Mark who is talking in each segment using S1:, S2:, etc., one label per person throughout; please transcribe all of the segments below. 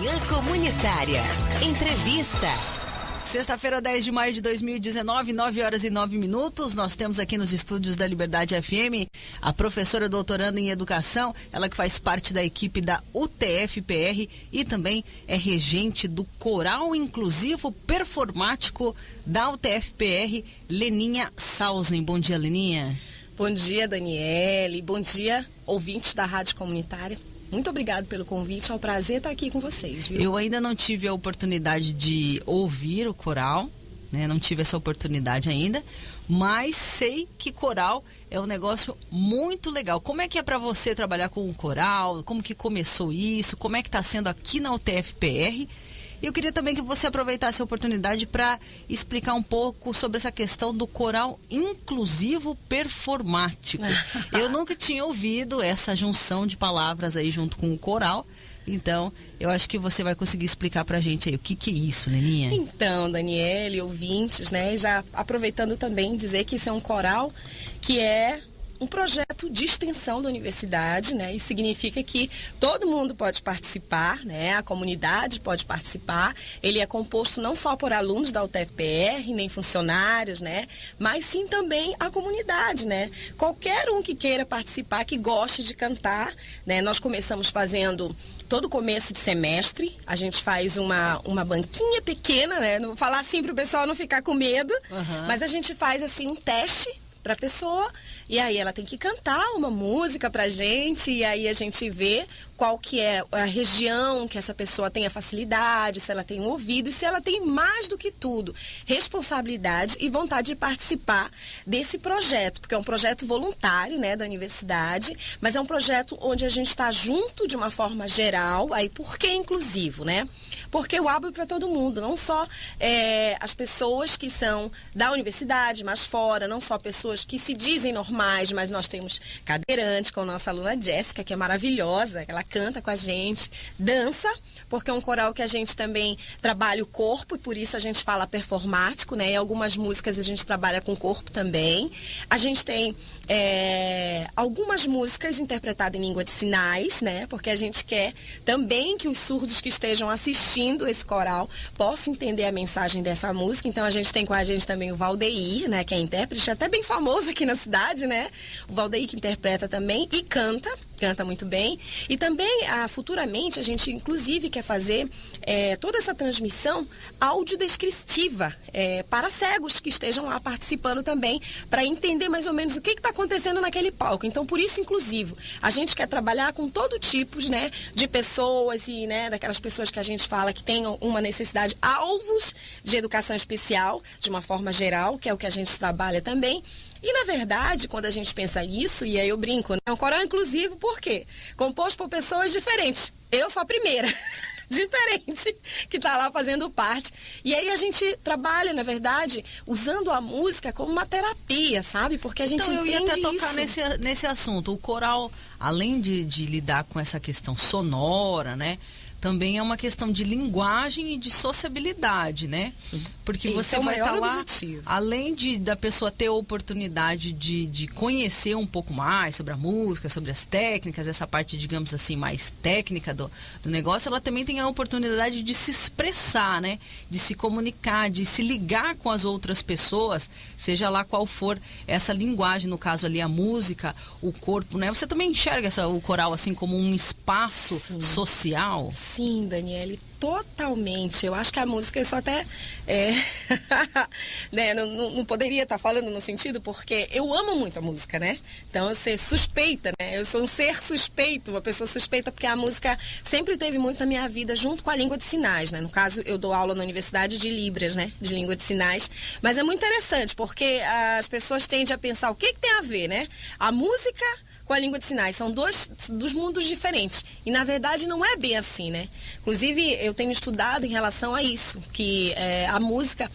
S1: Manhã Comunitária. Entrevista. Sexta-feira, 10 de maio de 2019, 9h09. Nós temos aqui nos estúdios da Liberdade FM a professora doutoranda em educação, ela que faz parte da equipe da UTF-PR e também é regente do Coral Inclusivo Performático da UTF-PR, Leninha Sausen. Bom dia, Leninha.
S2: Bom dia, Daniele. Bom dia, ouvintes da Rádio Comunitária. Muito obrigado pelo convite, é um prazer estar aqui com vocês, viu?
S1: Eu ainda não tive a oportunidade de ouvir o coral, né? Não tive essa oportunidade ainda, mas sei que coral é um negócio muito legal. Como é que é para você trabalhar com o coral? Como que começou isso? Como é que está sendo aqui na UTF-PR? E eu queria também que você aproveitasse a oportunidade para explicar um pouco sobre essa questão do coral inclusivo performático. Eu nunca tinha ouvido essa junção de palavras aí junto com o coral. Então, eu acho que você vai conseguir explicar pra gente aí o que é isso, Leninha.
S2: Então, Daniele, ouvintes, né? Já aproveitando também dizer que isso é um coral que é um projeto de extensão da universidade, né? E significa que todo mundo pode participar, né? A comunidade pode participar. Ele é composto não só por alunos da UTF-PR, nem funcionários, né? Mas sim também a comunidade, né? Qualquer um que queira participar, que goste de cantar, né? Nós começamos fazendo todo começo de semestre, a gente faz uma banquinha pequena, né? Não vou falar assim para o pessoal não ficar com medo, mas a gente faz assim um teste para a pessoa, e aí ela tem que cantar uma música pra gente, e aí a gente vê qual que é a região que essa pessoa tem a facilidade, se ela tem um ouvido, e se ela tem mais do que tudo, responsabilidade e vontade de participar desse projeto, porque é um projeto voluntário, né, da universidade, mas é um projeto onde a gente está junto de uma forma geral. Aí por que inclusivo, né? Porque eu abro para todo mundo, não só as pessoas que são da universidade, mas fora, não só pessoas que se dizem normais, mas nós temos cadeirante com a nossa aluna Jéssica, que é maravilhosa, ela canta com a gente, dança, porque é um coral que a gente também trabalha o corpo, e por isso a gente fala performático, né? Em algumas músicas a gente trabalha com o corpo também. A gente tem algumas músicas interpretadas em língua de sinais, né? Porque a gente quer também que os surdos que estejam assistindo esse coral possam entender a mensagem dessa música. Então a gente tem com a gente também o Valdeir, né? Que é intérprete, até bem famoso aqui na cidade, né? O Valdeir que interpreta também e canta muito bem. E também, futuramente, a gente inclusive quer fazer toda essa transmissão audiodescritiva para cegos que estejam lá participando também, para entender mais ou menos o que está acontecendo naquele palco. Então, por isso, inclusivo, a gente quer trabalhar com todo tipo, né, de pessoas e, né, daquelas pessoas que a gente fala que tenham uma necessidade, alvos de educação especial, de uma forma geral, que é o que a gente trabalha também. E, na verdade, quando a gente pensa isso, e aí eu brinco, né? É um coral inclusivo, por quê? Composto por pessoas diferentes. Eu sou a primeira, diferente, que está lá fazendo parte. E aí a gente trabalha, na verdade, usando a música como uma terapia, sabe? Porque a gente entende isso.
S1: Então, eu ia até tocar nesse assunto. O coral, além de lidar com essa questão sonora, né? Também é uma questão de linguagem e de sociabilidade, né? Porque você vai estar lá, além da pessoa ter a oportunidade de conhecer um pouco mais sobre a música, sobre as técnicas, essa parte, digamos assim, mais técnica do negócio, ela também tem a oportunidade de se expressar, né? De se comunicar, de se ligar com as outras pessoas, seja lá qual for essa linguagem, no caso ali a música, o corpo, né? Você também enxerga o coral assim como um espaço social?
S2: Sim, Daniele, totalmente. Eu acho que a música, isso até né, não poderia estar falando no sentido, porque eu amo muito a música, né? Então, eu ser suspeita, né? Eu sou um ser suspeito, uma pessoa suspeita, porque a música sempre teve muito na minha vida junto com a língua de sinais, né? No caso, eu dou aula na Universidade de Libras, né? De língua de sinais. Mas é muito interessante, porque as pessoas tendem a pensar o que tem a ver, né? A música com a língua de sinais, são dois mundos diferentes, e na verdade não é bem assim, né? Inclusive eu tenho estudado em relação a isso, que a música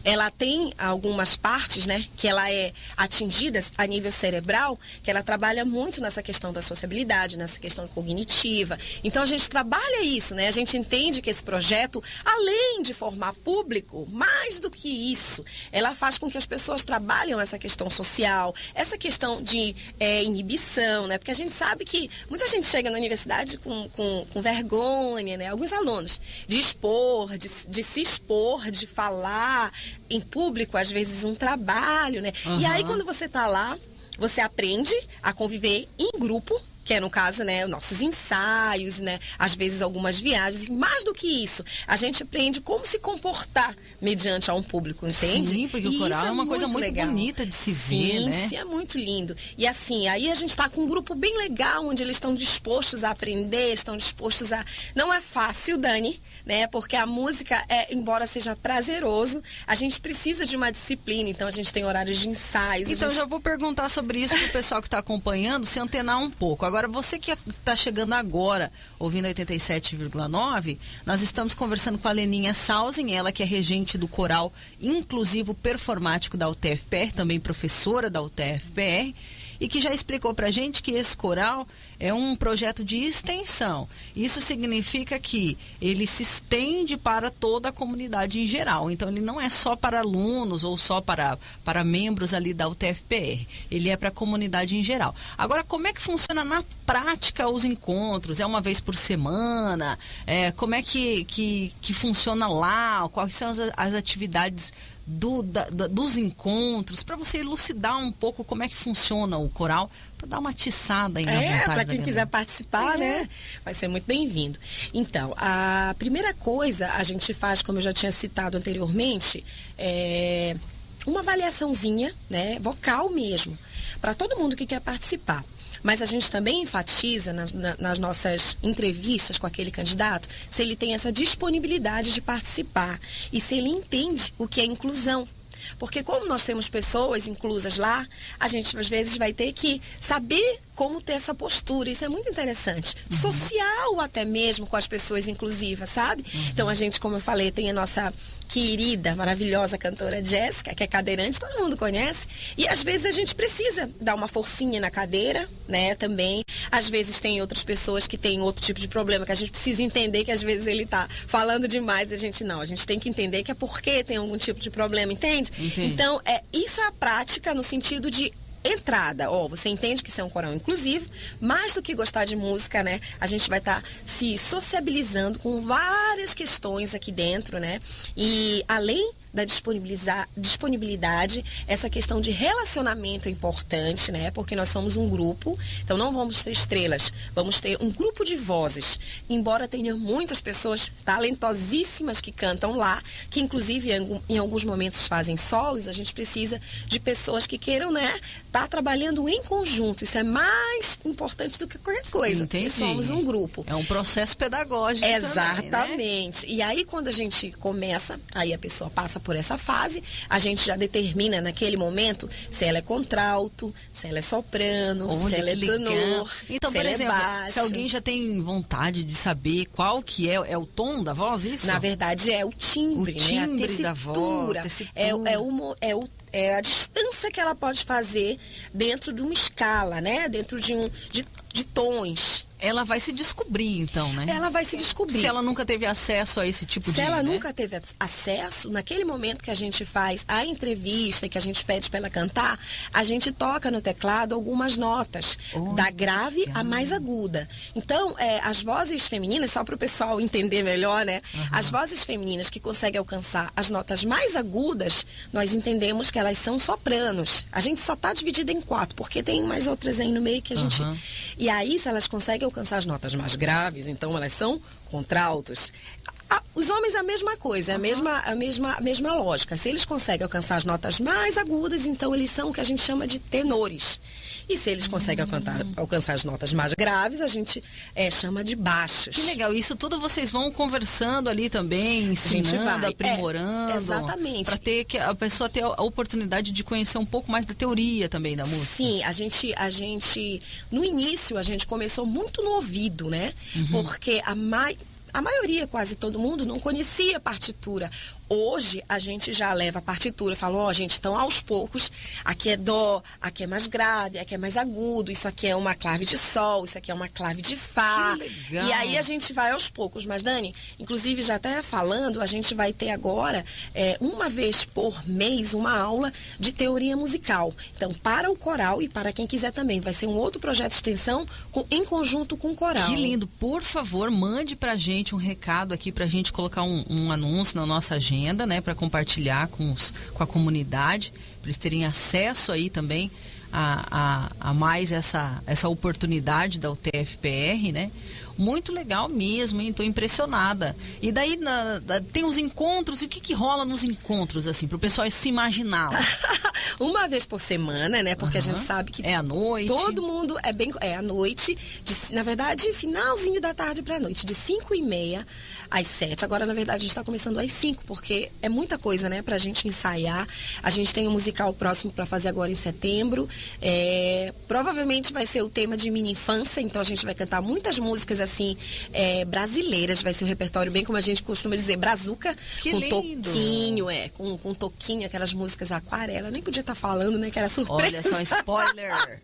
S2: ela tem algumas partes, né, que ela é atingida a nível cerebral, que ela trabalha muito nessa questão da sociabilidade, nessa questão cognitiva. Então a gente trabalha isso, né? A gente entende que esse projeto, além de formar público, mais do que isso, ela faz com que as pessoas trabalhem essa questão social, essa questão de inibição, né? Porque a gente sabe que muita gente chega na universidade com vergonha, né? Alguns alunos, de expor, de se expor, de falar em público, às vezes um trabalho, né? E aí quando você está lá, você aprende a conviver em grupo, que é no caso, né, nossos ensaios, né, às vezes algumas viagens, e mais do que isso, a gente aprende como se comportar mediante a um público, entende?
S1: Sim, porque o coral é uma coisa muito
S2: legal.
S1: Bonita de se ver, né?
S2: Sim, é muito lindo. E assim, aí a gente está com um grupo bem legal, onde eles estão dispostos a aprender, estão dispostos a... Não é fácil, Dani, né, porque a música, embora seja prazeroso, a gente precisa de uma disciplina, então a gente tem horários de ensaios.
S1: Então, já vou perguntar sobre isso pro pessoal que está acompanhando, se antenar um pouco. Agora, você que está chegando agora, ouvindo 87,9, nós estamos conversando com a Leninha Sausen, ela que é regente do coral inclusivo performático da UTFPR, também professora da UTFPR, e que já explicou pra gente que esse coral é um projeto de extensão. Isso significa que ele se estende para toda a comunidade em geral. Então, ele não é só para alunos ou só para membros ali da UTFPR. Ele é para a comunidade em geral. Agora, como é que funciona na prática os encontros? É uma vez por semana? Como é que funciona lá? Quais são as atividades dos encontros, para você elucidar um pouco como é que funciona o coral, para dar uma atiçada aí na vontade.
S2: Para quem quiser participar, né? Vai ser muito bem-vindo. Então, a primeira coisa a gente faz, como eu já tinha citado anteriormente, é uma avaliaçãozinha, né? Vocal mesmo, para todo mundo que quer participar. Mas a gente também enfatiza nas nossas entrevistas com aquele candidato se ele tem essa disponibilidade de participar e se ele entende o que é inclusão. Porque como nós temos pessoas inclusas lá, a gente às vezes vai ter que saber como ter essa postura. Isso é muito interessante. Social até mesmo com as pessoas inclusivas, sabe? Então a gente, como eu falei, tem a nossa querida, maravilhosa cantora Jéssica, que é cadeirante, todo mundo conhece. E às vezes a gente precisa dar uma forcinha na cadeira, né, também. Às vezes tem outras pessoas que têm outro tipo de problema, que a gente precisa entender que às vezes ele tá falando demais, a gente tem que entender que é porque tem algum tipo de problema, entende?
S1: Entendi.
S2: Então, isso é a prática no sentido de entrada. Você entende que isso é um coral inclusivo, mais do que gostar de música, né? A gente vai estar se sociabilizando com várias questões aqui dentro, né? E além da disponibilidade, essa questão de relacionamento é importante, né? Porque nós somos um grupo, então não vamos ter estrelas, vamos ter um grupo de vozes. Embora tenha muitas pessoas talentosíssimas que cantam lá, que inclusive em alguns momentos fazem solos, a gente precisa de pessoas que queiram, né, tá trabalhando em conjunto. Isso é mais importante do que qualquer coisa.
S1: Entendi.
S2: Porque somos um grupo.
S1: É um processo pedagógico.
S2: Exatamente.
S1: Também, né?
S2: E aí quando a gente começa, aí a pessoa passa por essa fase, a gente já determina naquele momento se ela é contralto, se ela é soprano, se ela é tenor,
S1: então,
S2: se
S1: por
S2: ela
S1: exemplo,
S2: é baixo.
S1: se alguém já tem vontade de saber qual que é o tom da voz, isso?
S2: Na verdade é o timbre, né? A tessitura,
S1: da voz,
S2: é a distância que ela pode fazer dentro de uma escala, né? Dentro de tons.
S1: Ela vai se descobrir, então, né?
S2: Ela vai se descobrir.
S1: Se ela nunca teve acesso a esse tipo
S2: Se ela nunca teve acesso, naquele momento que a gente faz a entrevista, que a gente pede para ela cantar, a gente toca no teclado algumas notas, da grave à mais aguda. Então, as vozes femininas, só para o pessoal entender melhor, né? As vozes femininas que conseguem alcançar as notas mais agudas, nós entendemos que elas são sopranos. A gente só está dividida em 4, porque tem mais outras aí no meio que a gente... E aí, se elas conseguem alcançar as notas mais graves, então elas são contraltos. Os homens a mesma coisa, a mesma lógica. Se eles conseguem alcançar as notas mais agudas, então eles são o que a gente chama de tenores. E se eles conseguem alcançar as notas mais graves, a gente chama de baixos.
S1: Que legal, isso tudo vocês vão conversando ali também, ensinando, aprimorando.
S2: Exatamente.
S1: Para ter que a pessoa ter a oportunidade de conhecer um pouco mais da teoria também da música.
S2: Sim, a gente no início a gente começou muito no ouvido, né? Porque a maioria, quase todo mundo, não conhecia partitura. Hoje, a gente já leva a partitura, fala, gente, então aos poucos, aqui é dó, aqui é mais grave, aqui é mais agudo, isso aqui é uma clave de sol, isso aqui é uma clave de fá.
S1: Que legal.
S2: E aí a gente vai aos poucos. Mas, Dani, inclusive já até falando, a gente vai ter agora, uma vez por mês, uma aula de teoria musical. Então, para o coral e para quem quiser também, vai ser um outro projeto de extensão em conjunto com o coral.
S1: Que lindo. Por favor, mande pra gente um recado aqui pra gente colocar um anúncio na nossa agenda, né, para compartilhar com a comunidade, para eles terem acesso aí também a mais essa oportunidade da UTFPR, né? Muito legal mesmo, hein? Tô impressionada. E daí tem os encontros, e o que rola nos encontros, assim, pro pessoal se imaginar?
S2: Uma vez por semana, né? Porque a gente sabe que
S1: é à noite.
S2: Todo mundo é à noite, na verdade, finalzinho da tarde pra noite, de 5h30 às 7. Agora, na verdade, a gente está começando às 5, porque é muita coisa, né, pra gente ensaiar. A gente tem um musical próximo para fazer agora em setembro. Provavelmente vai ser o tema de minha infância, então a gente vai cantar muitas músicas assim, brasileiras. Vai ser um repertório bem como a gente costuma dizer, brazuca,
S1: que
S2: com
S1: lindo.
S2: toquinho, com toquinho, aquelas músicas aquarela. Eu nem podia estar falando, né, que era surpresa.
S1: Olha só, spoiler.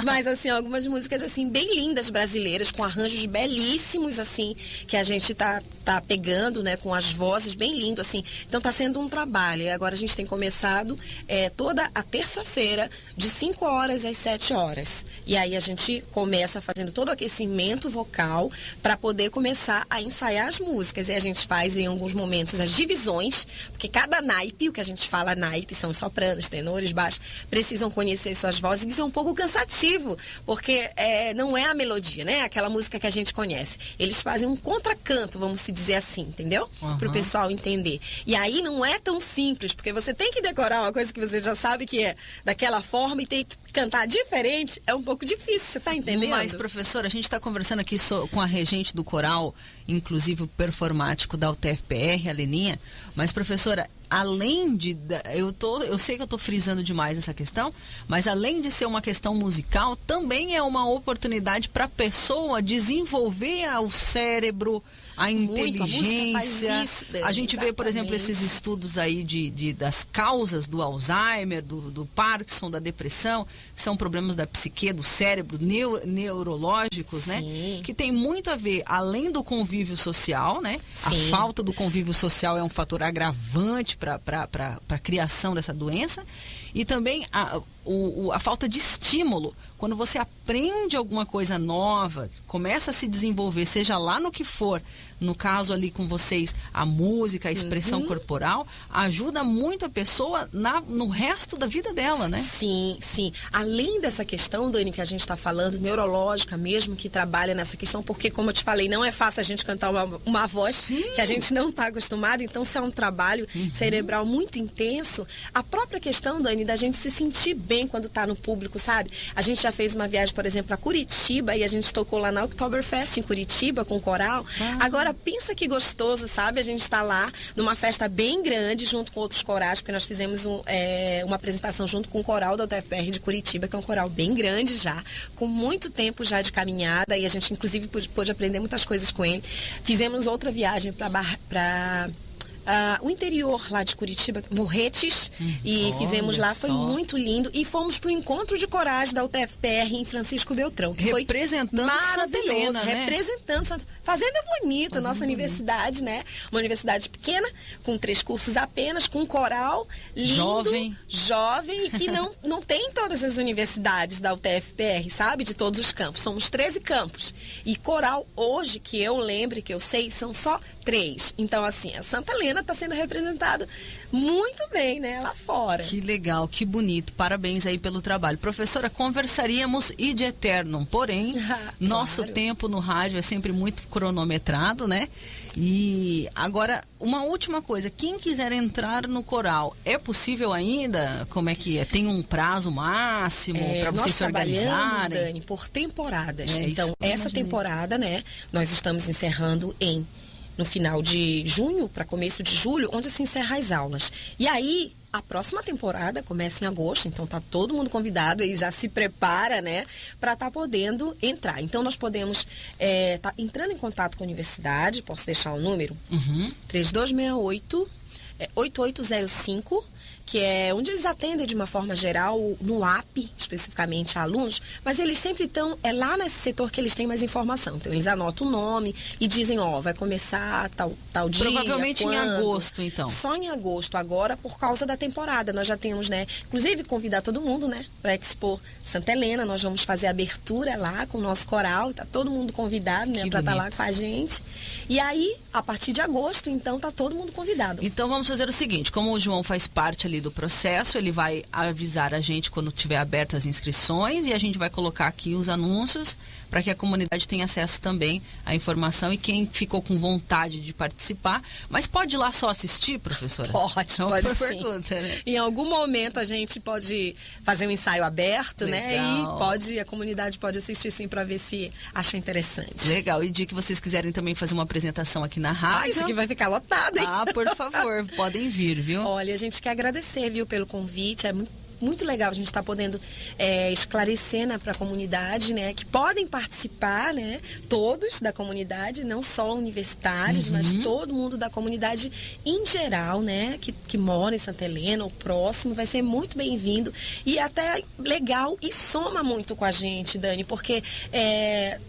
S2: Mas assim, algumas músicas assim bem lindas brasileiras, com arranjos belíssimos assim, que a gente tá pegando, né, com as vozes bem lindo assim. Então tá sendo um trabalho. E agora a gente tem começado toda a terça-feira de 5 horas às 7 horas. E aí a gente começa fazendo todo o aquecimento vocal para poder começar a ensaiar as músicas. E a gente faz em alguns momentos as divisões, porque cada naipe, o que a gente fala naipe, são sopranos, tenores, baixos, precisam conhecer suas vozes. Isso é um pouco cansativo, porque não é a melodia, né? Aquela música que a gente conhece. Eles fazem um contracanto, vamos se dizer assim, entendeu? Para o pessoal entender. E aí não é tão simples, porque você tem que decorar uma coisa que você já sabe que é daquela forma e tem que cantar diferente, é um pouco difícil, você tá entendendo?
S1: Mas, professora, a gente está conversando aqui com a regente do coral, inclusive o performático da UTFPR, a Leninha, mas, professora, além de... Eu sei que eu estou frisando demais essa questão, mas além de ser uma questão musical, também é uma oportunidade para a pessoa desenvolver o cérebro, a inteligência. A gente vê, por exemplo, esses estudos aí das causas do Alzheimer, do Parkinson, da depressão, que são problemas da psique, do cérebro, neurológicos, né? Que tem muito a ver, além do convívio social, né? Sim. A falta do convívio social é um fator agravante para a criação dessa doença. E também a falta de estímulo. Quando você aprende alguma coisa nova, começa a se desenvolver, seja lá no que for, no caso ali com vocês, a música, a expressão corporal, ajuda muito a pessoa no resto da vida dela, né?
S2: Sim, sim. Além dessa questão, Dani, que a gente está falando, neurológica mesmo, que trabalha nessa questão, porque, como eu te falei, não é fácil a gente cantar uma voz que a gente não está acostumado, então se é um trabalho cerebral muito intenso, a própria questão, Dani, da gente se sentir bem quando está no público, sabe? A gente já fez uma viagem, por exemplo, a Curitiba, e a gente tocou lá na Oktoberfest em Curitiba com o coral. Agora, pensa que gostoso, sabe? A gente está lá numa festa bem grande, junto com outros corais, porque nós fizemos uma apresentação junto com o coral da UTFPR de Curitiba, que é um coral bem grande já, com muito tempo já de caminhada, e a gente, inclusive, pôde aprender muitas coisas com ele. Fizemos outra viagem para o interior lá de Curitiba, Morretes, e fizemos lá, foi muito lindo, e fomos pro encontro de corais da UTFPR em Francisco Beltrão, que
S1: representando
S2: foi
S1: Santa Helena, né?
S2: Representando Fazenda Bonita, nossa universidade, né? Uma universidade pequena, com 3 cursos apenas, com um coral lindo, jovem, e que não tem em todas as universidades da UTFPR, sabe? De todos os campos. Somos 13 campos. E coral hoje, que eu lembro, que eu sei, são só 3. Então, assim, a Santa Helena está sendo representado muito bem, né, lá fora.
S1: Que legal, que bonito. Parabéns aí pelo trabalho. Professora, conversaríamos id eternum, porém, nosso tempo no rádio é sempre muito cronometrado, né? E agora, uma última coisa, quem quiser entrar no coral, é possível ainda? Como é que é? Tem um prazo máximo para vocês se organizarem?
S2: Dani, por temporadas. Então, essa temporada, né, nós estamos encerrando em no final de junho para começo de julho, onde se encerra as aulas. E aí, a próxima temporada começa em agosto, então tá todo mundo convidado e já se prepara, né, para estar podendo entrar. Então nós podemos tá entrando em contato com a universidade, posso deixar o número? 3268 8805, que é onde eles atendem de uma forma geral no app, especificamente a alunos, mas eles sempre estão, lá nesse setor que eles têm mais informação. Então eles anotam o nome e dizem, vai começar tal dia.
S1: Provavelmente
S2: quando.
S1: Em agosto, então.
S2: Só em agosto, agora por causa da temporada. Nós já temos, né, inclusive convidar todo mundo, né, para Expo Santa Helena. Nós vamos fazer a abertura lá com o nosso coral, tá todo mundo convidado, né, para estar lá com a gente. E aí, a partir de agosto, então, tá todo mundo convidado.
S1: Então vamos fazer o seguinte, como o João faz parte ali do processo, ele vai avisar a gente quando tiver abertas as inscrições e a gente vai colocar aqui os anúncios para que a comunidade tenha acesso também à informação e quem ficou com vontade de participar, mas pode ir lá só assistir, professora?
S2: Pode sim.
S1: Pergunta, né?
S2: Em algum momento a gente pode fazer um ensaio aberto,
S1: Legal.
S2: né? E a comunidade pode assistir sim para ver se acha interessante.
S1: Legal. E de que vocês quiserem também fazer uma apresentação aqui na rádio.
S2: Isso aqui vai ficar lotado, hein?
S1: Por favor, podem vir, viu?
S2: Olha, a gente quer agradecer, viu, pelo convite. É muito legal a gente estar podendo esclarecer, né, para a comunidade, né, que podem participar, né, todos da comunidade, não só universitários, mas todo mundo da comunidade em geral, né, que mora em Santa Helena, o próximo, vai ser muito bem-vindo e até legal e soma muito com a gente, Dani, porque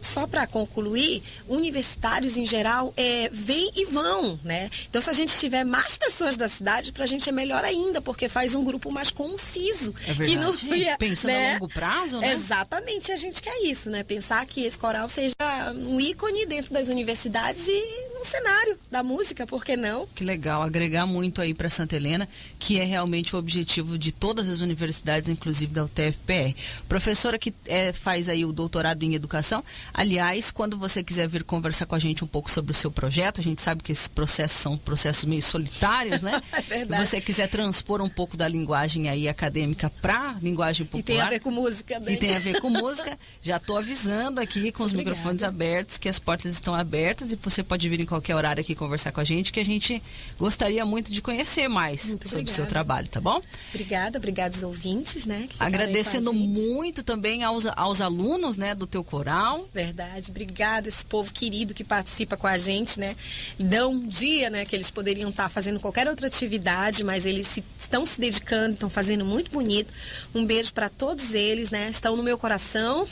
S2: só para concluir, universitários em geral vêm e vão, né? Então, se a gente tiver mais pessoas da cidade, para a gente é melhor ainda, porque faz um grupo mais conciso.
S1: É verdade. Pensando a longo prazo, né?
S2: Exatamente, a gente quer isso, né? Pensar que esse coral seja um ícone dentro das universidades e no cenário da música, por que não?
S1: Que legal, agregar muito aí para Santa Helena, que é realmente o objetivo de todas as universidades, inclusive da UTFPR. Professora que faz aí o doutorado em educação, aliás, quando você quiser vir conversar com a gente um pouco sobre o seu projeto, a gente sabe que esses processos são processos meio solitários, né?
S2: É verdade.
S1: Se você quiser transpor um pouco da linguagem aí acadêmica para linguagem popular.
S2: E tem a ver com música, né?
S1: E tem a ver com música. Já estou avisando aqui com os microfones abertos que as portas estão abertas e você pode vir em qualquer horário aqui conversar com a gente, que a gente gostaria muito de conhecer mais sobre o seu trabalho, tá bom?
S2: Obrigada aos ouvintes, né?
S1: Agradecendo muito também aos alunos, né, do teu coral.
S2: Verdade, obrigada esse povo querido que participa com a gente, né? Dão um dia, né, que eles poderiam estar fazendo qualquer outra atividade, mas eles estão se dedicando, estão fazendo muito bonito. Um beijo para todos eles, né? Estão no meu coração.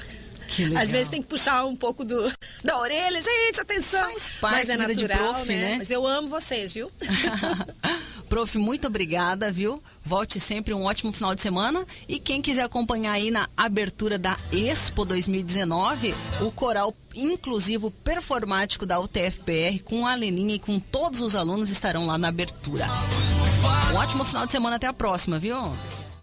S1: Que legal.
S2: Às vezes tem que puxar um pouco da orelha, gente, atenção.
S1: Faz parte,
S2: mas é natural,
S1: de prof, né?
S2: Mas eu amo vocês, viu?
S1: Prof, muito obrigada, viu? Volte sempre, um ótimo final de semana. E quem quiser acompanhar aí na abertura da Expo 2019, o coral inclusivo performático da UTFPR com a Leninha e com todos os alunos estarão lá na abertura. Um ótimo final de semana, até a próxima, viu?